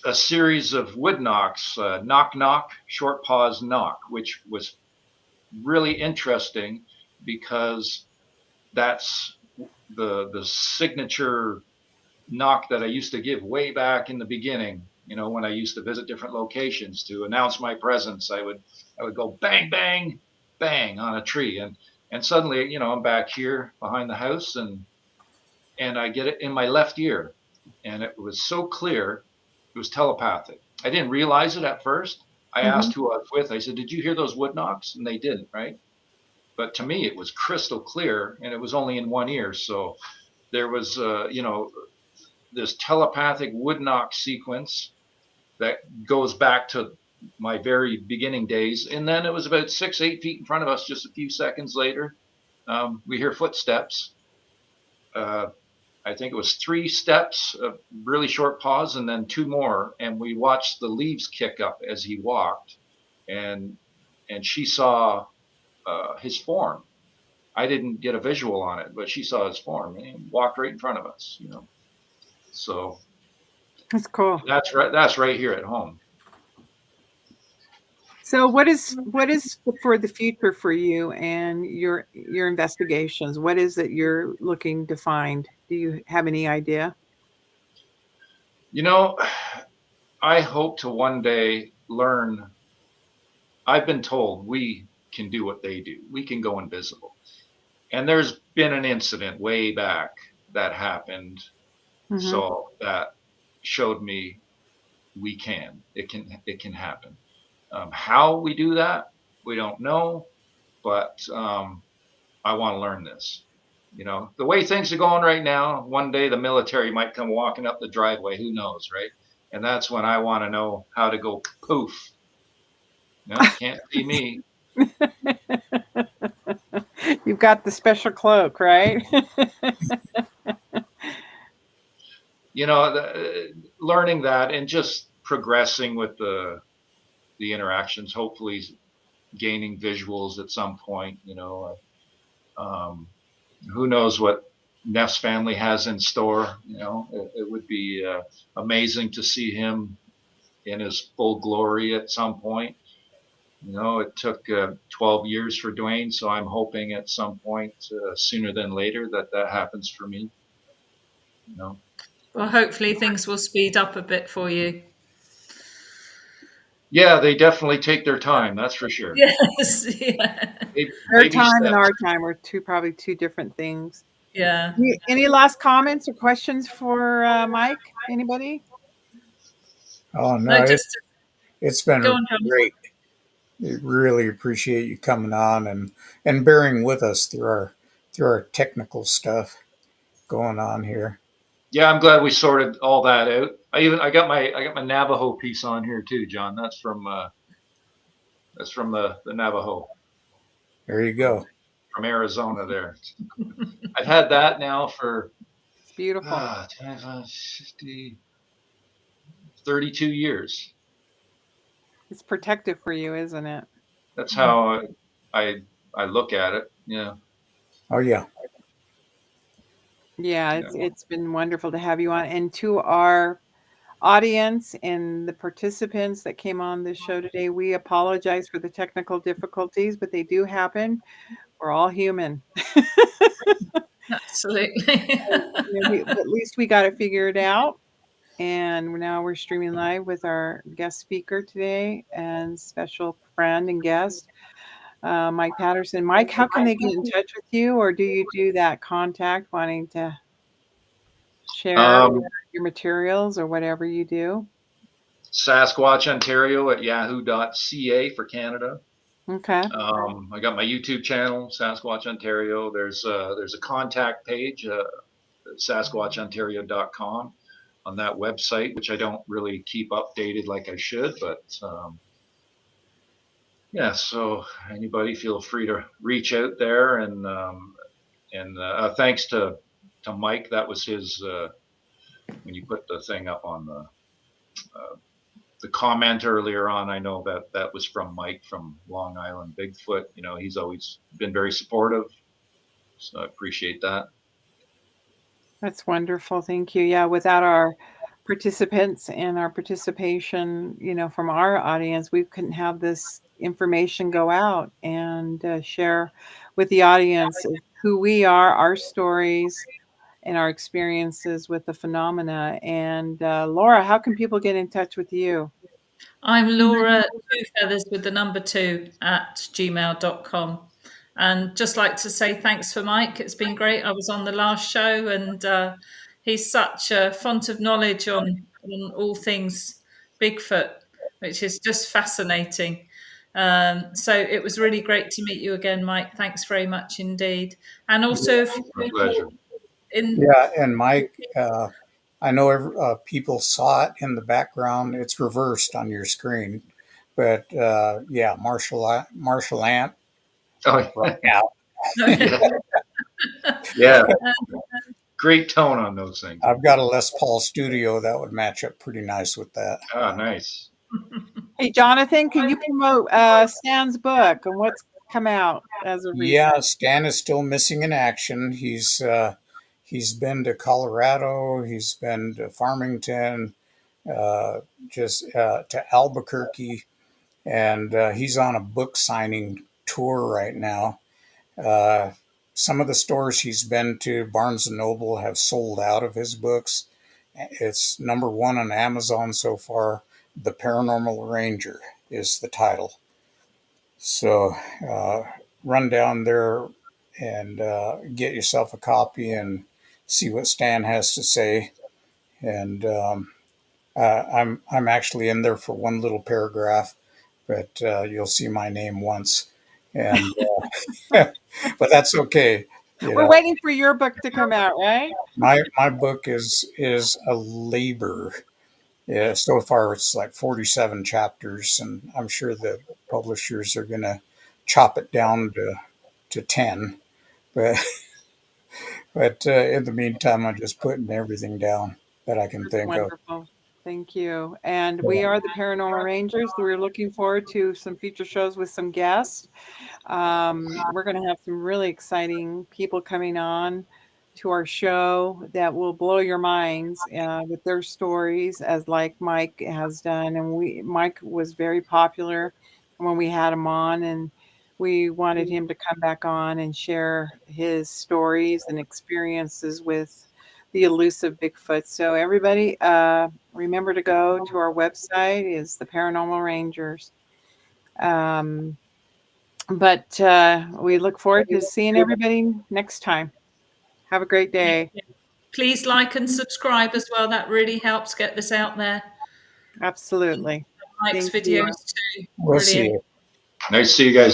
a series of wood knocks, knock knock, short pause knock, which was really interesting because that's the signature knock that I used to give way back in the beginning. When I used to visit different locations to announce my presence, I would go bang bang bang on a tree, and suddenly I'm back here behind the house, and I get it in my left ear, and it was so clear, it was telepathic. I didn't realize it at first. I Mm-hmm. asked who I was with. I said, "Did you hear those wood knocks?" And they didn't, right? But to me, it was crystal clear, and it was only in one ear. So there was, this telepathic wood knock sequence that goes back to my very beginning days. And then it was about 6, 8 feet in front of us. Just a few seconds later, we hear footsteps. Uh, I think it was 3 steps, a really short pause, and then 2 more. And we watched the leaves kick up as he walked, and she saw his form. I didn't get a visual on it, but she saw his form, and he walked right in front of us. So That's cool. that's right here at home. So what is for the future for you and your investigations? What is it you're looking to find? Do you have any idea? You know, I hope to one day learn. I've been told we can do what they do. We can go invisible. And there's been an incident way back that happened. Mm-hmm. So that showed me we can. It can happen. How we do that, we don't know, but I want to learn this. The way things are going right now, one day the military might come walking up the driveway. Who knows, right? And that's when I want to know how to go poof. No, can't see me. You've got the special cloak, right? learning that and just progressing with the interactions, hopefully gaining visuals at some point. Um, who knows what Neff's family has in store? It would be amazing to see him in his full glory at some point. It took 12 years for Dwayne, so I'm hoping at some point sooner than later that happens for me. Well, hopefully things will speed up a bit for you. Yeah, they definitely take their time. That's for sure. Yes, yeah, Their Baby time and our steps. time are probably two different things. yeah. Any last comments or questions for Mike? Anybody? Oh No, no, just it's go been on, John. great. I really appreciate you coming on and bearing with us through our technical stuff going on here. Yeah, I'm glad we sorted all that out. I got my Navajo piece on here too, John. That's from the Navajo There you from go. from Arizona. There, I've had that now for It's beautiful. 50, 32 years. It's protective for you, isn't it? That's how I look at it. Yeah, Oh yeah. Yeah, yeah. it's been wonderful to have you on. And to our audience and the participants that came on this show today, we apologize for the technical difficulties, but they do happen. We're all human. Absolutely. But at least we got it figured out. And now we're streaming live with our guest speaker today and special friend and guest, Mike Paterson. Mike, how can they get in touch with you, or do you do that contact wanting to share Um, your materials or whatever you do? Sasquatch Ontario at yahoo.ca for Canada. Okay. I got my YouTube channel, Sasquatch Ontario. There's a contact page, sasquatchontario.com, on that website, which I don't really keep updated like I should, but yeah. So anybody feel free to reach out there, and thanks to Mike. That was his when you put the thing up on the comment earlier on. I know that was from Mike from Long Island Bigfoot. He's always been very supportive, so I appreciate that. That's wonderful. Thank you. Yeah, without our participants and our participation, from our audience, we couldn't have this information go out and share with the audience who we are, our stories, and our experiences with the phenomena. And Laura, how can people get in touch with you? I'm Laura Two Feathers with the number 2 at gmail.com. And just like to say thanks for Mike. It's been great. I was on the last show, and he's such a font of knowledge on all things Bigfoot, which is just fascinating. So it was really great to meet you again, Mike. Thanks very much indeed. And also, if My pleasure. Yeah, and Mike, I know people saw it in the background. It's reversed on your screen, but yeah, Marshall Ant Oh, right now. yeah. Yeah. Great tone on those things. I've got a Les Paul Studio that would match up pretty nice with that. Ah, nice. Hey, Jonathan, can you promote Stan's book and what's come out as of recent? Yeah, Stan is still missing in action. He's been to Colorado. He's been to Farmington, to Albuquerque, and he's on a book signing tour right now. Uh, some of the stores he's been to, Barnes and Noble, have sold out of his books. It's number 1 on Amazon so far. The Paranormal Ranger is the title. So run down there and get yourself a copy and see what Stan has to say. And I'm actually in there for one little paragraph, but you'll see my name once, and but that's okay. We're waiting for your book to come out, right? My book is a labor. Yeah, so far it's like 47 chapters, and I'm sure the publishers are going to chop it down to 10. But in the meantime, I'm just putting everything down. that I can That's think of. wonderful. Thank you. And we are the Paranormal Rangers. We're looking forward to some future shows with some guests. We're going to have some really exciting people coming on to our show that will blow your minds with their stories, as like Mike has done. And Mike was very popular when we had him on, and we wanted him to come back on and share his stories and experiences with the elusive Bigfoot. So everybody, remember to go to our website, is the Paranormal Rangers. But we look forward to seeing everybody next time. Have a great day. Please like and subscribe as well. That really helps get this out there. Absolutely. Mike's Thank you. videos too. We'll see Brilliant. you. Nice to see you guys.